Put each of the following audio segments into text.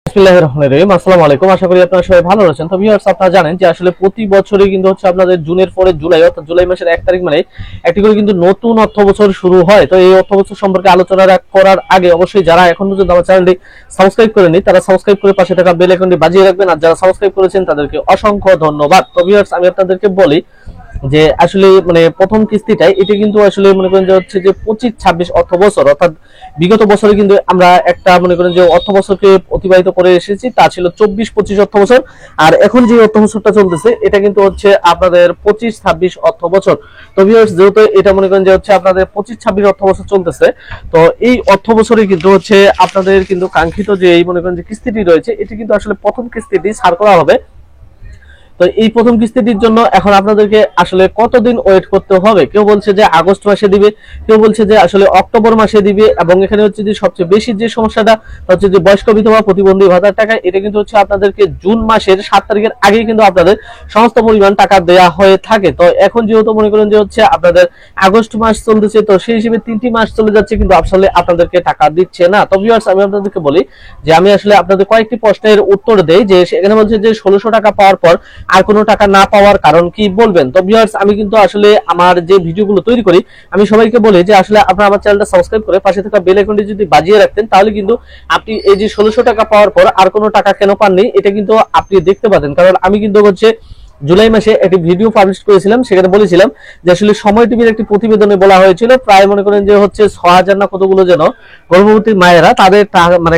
বিসমিল্লাহির রহমানির রহিম। আসসালামু আলাইকুম, আশা করি আপনারা সবাই ভালো আছেন। তো ভিউয়ার্স, আপনারা জানেন যে আসলে প্রতি বছরই কিন্তু হচ্ছে আপনাদের জুনের পরে জুলাই, অর্থাৎ জুলাই মাসের 1 তারিখ মানে একটি করে কিন্তু নতুন অর্থ বছর শুরু হয়। তো এই অর্থ বছর সম্পর্কে আলোচনা করার আগে অবশ্যই যারা এখন পর্যন্ত আমার চ্যানেলটি সাবস্ক্রাইব করেনি তারা সাবস্ক্রাইব করে পাশে থাকা বেল আইকনটি বাজিয়ে রাখবেন, আর যারা সাবস্ক্রাইব করেছেন তাদেরকে অসংখ্য ধন্যবাদ। তো ভিউয়ার্স, আমি আপনাদেরকে বলি যে আসলে প্রথম কিস্তিটাই এটা কিন্তু আসলে মনে করেন যে হচ্ছে যে 25-26 অর্থ বছর, অর্থাৎ বিগত বছরে কিন্তু আমরা একটা মনে করেন যে অর্থ বছরকে অতিবাহিত করে এসেছি, তা ছিল 24-25 অর্থ বছর। আর এখন যে অর্থ বছরটা চলতেছে এটা কিন্তু হচ্ছে আপনাদের 25-26 অর্থ বছর। তো ভিউয়ার্স, যেহেতু এটা মনে করেন যে হচ্ছে আপনাদের 25-26 অর্থ বছর চলতেছে, তো এই অর্থ বছরে কিন্তু হচ্ছে আপনাদের কিন্তু কাঙ্ক্ষিত যে এই মনে করেন যে কিস্তিটি রয়েছে এটি কিন্তু আসলে প্রথম কিস্তিটি ছাড় করা হবে। তো এই প্রথম কিস্তিটির জন্য এখন আপনাদেরকে আসলে কতদিন ওয়েট করতে হবে? কেউ বলছে যে আগস্ট মাসে দিবে, কেউ বলছে যে আসলে অক্টোবর মাসে দিবে, এবং এখানে হচ্ছে যে সবচেয়ে বেশি যে সমস্যাটা হচ্ছে যে বয়স্ক বিধবা প্রতিবন্ধী ভাতার টাকা, এটা কিন্তু হচ্ছে আপনাদেরকে জুন মাসের 7 তারিখের আগেই কিন্তু আপনাদের সমস্ত পরিমাণ টাকা দেওয়া হয়ে থাকে। তো এখন যেহেতু মনে করেন যে হচ্ছে আপনাদের আগস্ট মাস চলতেছে, তো সেই হিসেবে 3টি মাস চলে যাচ্ছে কিন্তু আসলে আপনাদেরকে টাকা দিচ্ছে না। তো ভিউয়ার্স, আমি আপনাদেরকে বলি যে আমি আসলে আপনাদের কয়েকটি প্রশ্নের উত্তর দেই, যে সেখানে বলছে যে 1600 টাকা পাওয়ার পর আর কোনো টাকা না পাওয়ার কারণ কি বলবেন। তো ভিউয়ার্স, আমি কিন্তু আসলে আমার যে ভিডিওগুলো তৈরি করি আমি সবাইকে বলি যে আসলে আপনারা আমার চ্যানেলটা সাবস্ক্রাইব করে পাশে থাকা বেল আইকনটি যদি বাজিয়ে রাখতেন তাহলে কিন্তু আপনি এই যে 1600 টাকা পাওয়ার পর আর কোনো টাকা কেন পাননি এটা কিন্তু আপনি দেখতে পাতেন। কারণ আমি কিন্তু হচ্ছে জুলাই মাসে একটি ভিডিও পাবলিশ করেছিলাম, সেখানে বলেছিলাম যে আসলে সময় টিভির একটি প্রতিবেদনে বলা হয়েছিল প্রায় মনে করেন যে হচ্ছে 6000 না কতগুলো যেন গর্ভবতী মায়েরা তাদের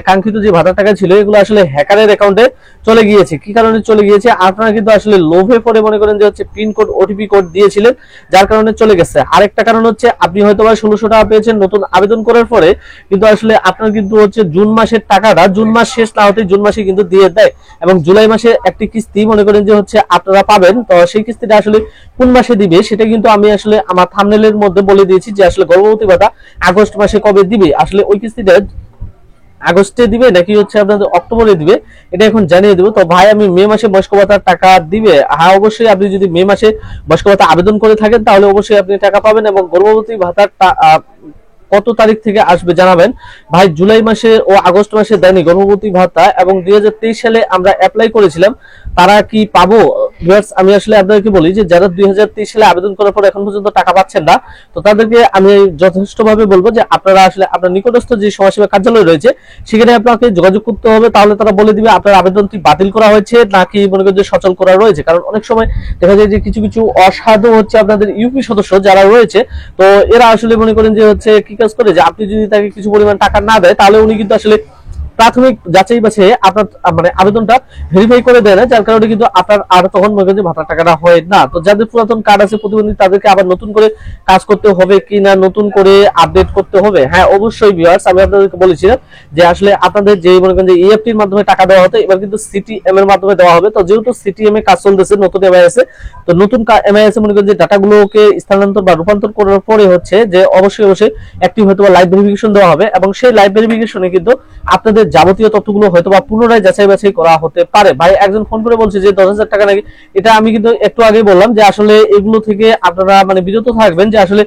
কাঙ্ক্ষিত যে ভাতার টাকা ছিল এগুলো আসলে হ্যাকারের অ্যাকাউন্টে চলে গিয়েছে। কি কারণে চলে গিয়েছে? আপনারা কিন্তু আসলে লোভে পড়ে মনে করেন যে হচ্ছে পিন কোড, ওটিপি কোড দিয়েছিলেন, যার কারণে চলে গেছে। আরেকটা কারণ হচ্ছে আপনি হয়তো 1600 টাকা পেয়েছেন নতুন আবেদন করার পরে, কিন্তু আসলে আপনার কিন্তু হচ্ছে জুন মাসের টাকাটা জুন মাস শেষ না হতে জুন মাসে কিন্তু দিয়ে দেয়, এবং জুলাই মাসে একটি কিস্তি মনে করেন যে হচ্ছে আপনারা পাবেন। তো সেই কিস্তিটা আসলে কোন মাসে দিবে সেটা কিন্তু আমি আসলে আমার থাম্বনেলের মধ্যে বলে দিয়েছি যে আসলে গর্ভবতী ভাতা আগস্ট মাসে কবে দিবে, আসলে ওই কিস্তিটা আগস্টে দিবে নাকি হচ্ছে আপনাদের অক্টোবরে দিবে এটা এখন জানিয়ে দেবো। তো ভাই, আমি মে মাসে বয়স্ক ভাতার টাকা দিবে? হ্যাঁ, অবশ্যই আপনি যদি মে মাসে বয়স্ক ভাতা আবেদন করে থাকেন তাহলে অবশ্যই আপনি টাকা পাবেন, এবং গর্ভবতী ভাতার কত তারিখ থেকে আসবে জানাবেন। ভাই, জুলাই মাসে ও আগস্ট মাসে দেয়নি গর্ভবতী ভাতা, এবং 2023 সালে আমরা অ্যাপ্লাই করেছিলাম, তারা কি পাবো? ভিউয়ার্স, আমি আসলে আপনাদেরকে বলি যে যারা 2023 সালে আবেদন করার পর এখন পর্যন্ত টাকা পাচ্ছেন না, তো তাদেরকে আমি যথেষ্টভাবে বলবো যে আপনারা আসলে আপনার নিকটস্থ যে সমাজসেবা কার্যালয় রয়েছে সেখানে আপনাকে যোগাযোগ করতে হবে, তাহলে তারা বলে দিবে আপনার আবেদনটি বাতিল করা হয়েছে নাকি মনে করেন যে সচল করা রয়েছে। কারণ অনেক সময় দেখা যায় যে কিছু কিছু অসাধু হচ্ছে আপনাদের ইউপি সদস্য যারা রয়েছে, তো এরা আসলে মনে করেন যে হচ্ছে কি কাজ করে যে আপনি যদি তাকে কিছু পরিমাণ টাকা না দেয় তাহলে উনি কিন্তু আসলে প্রাথমিক যাচাই বাছাই আপনার আবেদনটা ভেরিফাই করে দেয় না, যার কারণে কিন্তু আপনার আর তখন মনে করেন যে ভাতার টাকাটা হয় না। তো যাদের পুরাতন কার্ড আছে প্রতিবন্ধী তাদেরকে আবার নতুন করে কাজ করতে হবে কি না, নতুন করে আপডেট করতে হবে? হ্যাঁ, অবশ্যই ভিউয়ার্স, আমি আপনাদেরকে বলেছিলাম যে আসলে আপনাদের যে মনে করেন যে ইএফটির মাধ্যমে টাকা দেওয়া হতো এবার কিন্তু সিটিএম এর মাধ্যমে দেওয়া হবে। তো যেহেতু সিটিএম এ কাজ চলতেছে, নতুন এমআইএস তো নতুন এমআইএস মনে করেন যে ডাটাগুলোকে স্থানান্তর বা রূপান্তর করার পরে হচ্ছে যে অবশ্যই অ্যাক্টিভ হয়তো লাইভ ভেরিফিকেশন দেওয়া হবে, এবং সেই লাইভ ভেরিফিকেশনে কিন্তু আপনাদের যাবতীয় তথ্যগুলো হয়তো বা পুনরায় যাচাই বাছাই করা হতে পারে। ভাই, একজন ফোন করে বলছে যে 10,000 টাকা নাকি, এটা আমি কিন্তু একটু আগে বললাম যে আসলে এগুলো থেকে আপনারা বিরত থাকবেন, যে আসলে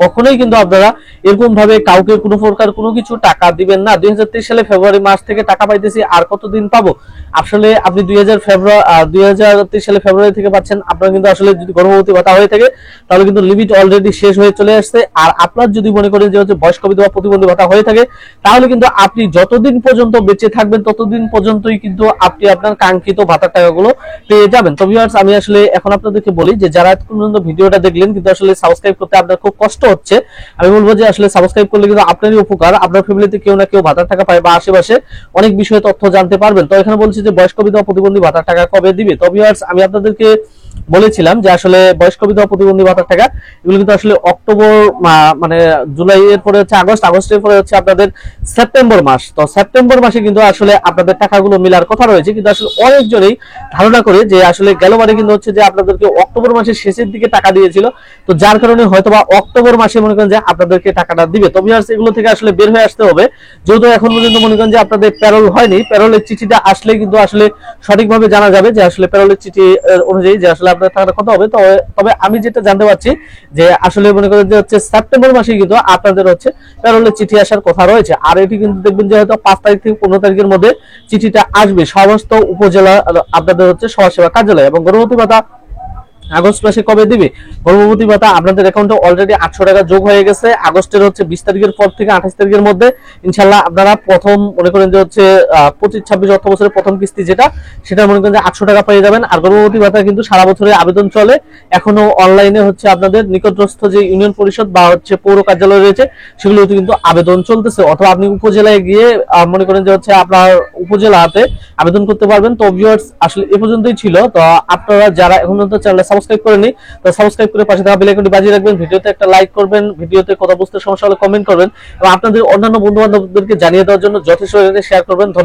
কখনোই কিন্তু আপনারা এরকম ভাবে কাউকে কোনো প্রকার কোনো কিছু টাকা দিবেন না। 2023 সালে ফেব্রুয়ারি মাস থেকে টাকা পাইতেছি, আর কতদিন পাবো? আসলে আপনি 2023 সালে ফেব্রুয়ারি থেকে পাচ্ছেন, আপনার কিন্তু আসলে যদি গর্ভবতী ভাতা হয়ে থাকে তাহলে কিন্তু লিমিট অলরেডি শেষ হয়ে চলে আসছে। আর আপনার যদি মনে করেন যে হচ্ছে বয়স্ক বিধবা প্রতিবন্ধী ভাতা হয়ে থাকে তাহলে কিন্তু আপনি যতদিন পর্যন্ত বেঁচে থাকবেন ততদিন পর্যন্তই কিন্তু আপনি আপনার কাঙ্ক্ষিত ভাতার টাকাগুলো পেয়ে যাবেন। তো ভিউয়ার্স, আমি আসলে এখন আপনাদেরকে বলি যে যারা এখন পর্যন্ত ভিডিওটা দেখলেন কিন্তু আসলে সাবস্ক্রাইব করতে আপনার খুব কষ্ট হচ্ছে, আমি বলবো যে আসলে সাবস্ক্রাইব করলে কিন্তু আপনারই উপকার, আপনার ফ্যামিলিতে কেউ না কেউ ভাতার টাকা পায় বা আশেপাশে অনেক বিষয়ে তথ্য জানতে পারবেন। তো এখানে বলছি যে বয়স্ক বিধবা প্রতিবন্ধী ভাতার টাকা কবে দিবে। তো ভিউয়ার্স, আমি আপনাদেরকে বলেছিলাম যে আসলে বয়স্ক বিধবা প্রতিবন্ধী ভাতার টাকা এগুলো কিন্তু আসলে অক্টোবর জুলাই এর পরে হচ্ছে আগস্টের পরে হচ্ছে আপনাদের সেপ্টেম্বর মাস। তো সেপ্টেম্বর মাসে কিন্তু আসলে আপনাদের টাকাগুলো মিলার কথা রয়েছে, কিন্তু আসলে অনেকজনই ধারণা করে যে আসলে গেলবারে কিন্তু হচ্ছে যে আপনাদেরকে অক্টোবর মাসের শেষের দিকে টাকা দিয়েছিল, তো যার কারণে হয়তোবা অক্টোবর মাসে মনে করেন যে আপনাদেরকে টাকাটা দিবে। তো ভিউয়ার্স, এগুলো থেকে আসলে বের হয়ে আসতে হবে, যেহেতু এখন পর্যন্ত মনে করেন যে আপনাদের প্যারোল হয়নি। প্যারোলের চিঠিটা আসলে কিন্তু আসলে সঠিকভাবে জানা যাবে যে আসলে প্যারোলের চিঠি অনুযায়ী যে আসলে আসলে আপনাদের টাকাটা কত হবে। তবে আমি যেটা জানতে পারছি যে আসলে মনে করেন যে হচ্ছে সেপ্টেম্বর মাসে কিন্তু আপনাদের হচ্ছে প্যারোলের চিঠি আসার কথা রয়েছে। আর এটি কিন্তু দেখবেন যে হয়তো 5 তারিখ থেকে 15 তারিখের মধ্যে চিঠিটা আসবে সমস্ত উপজেলা আপনাদের হচ্ছে সমাজসেবা কার্যালয়। এবং গর্ভবতী ভাতা আগস্ট মাসে কবে দিবে? গর্ভবতী ভাতা আপনাদের অ্যাকাউন্টে অলরেডি 800 টাকা যোগ হয়ে গেছে। আগস্টের হচ্ছে 20 তারিখের পর থেকে 28 তারিখের মধ্যে ইনশাল্লাহ আপনারা প্রথম মনে করেন যে হচ্ছে 25-26 অর্থ বছরের প্রথম কিস্তি সেটা মনে করেন যে 800 টাকা পেয়ে যাবেন। আর গর্ভবতী ভাতা কিন্তু সারা বছরের আবেদন চলে, এখনো অনলাইনে হচ্ছে আপনাদের নিকটস্থ যে ইউনিয়ন পরিষদ বা হচ্ছে পৌর কার্যালয় রয়েছে সেগুলোতে কিন্তু আবেদন চলতেছে, অথবা আপনি উপজেলায় গিয়ে মনে করেন যে হচ্ছে আপনার উপজেলাতে আবেদন করতে পারবেন। তো ভিউয়ার্স আসলে এ পর্যন্তই ছিল। তো আপনারা যারা এখন পর্যন্ত চ্যানেলটা সাবস্ক্রাইব করেনি, তো সাবস্ক্রাইব করে পাশে থাকা বেল আইকনটি বাজিয়ে রাখবেন, ভিডিওতে একটা লাইক করবেন, ভিডিওতে কথা বুঝতে সমস্যা হলে কমেন্ট করবেন এবং আপনাদের অন্যান্য বন্ধু বান্ধবদেরকে জানিয়ে দেওয়ার জন্য যথেষ্ট শেয়ার করবেন। ধন্যবাদ।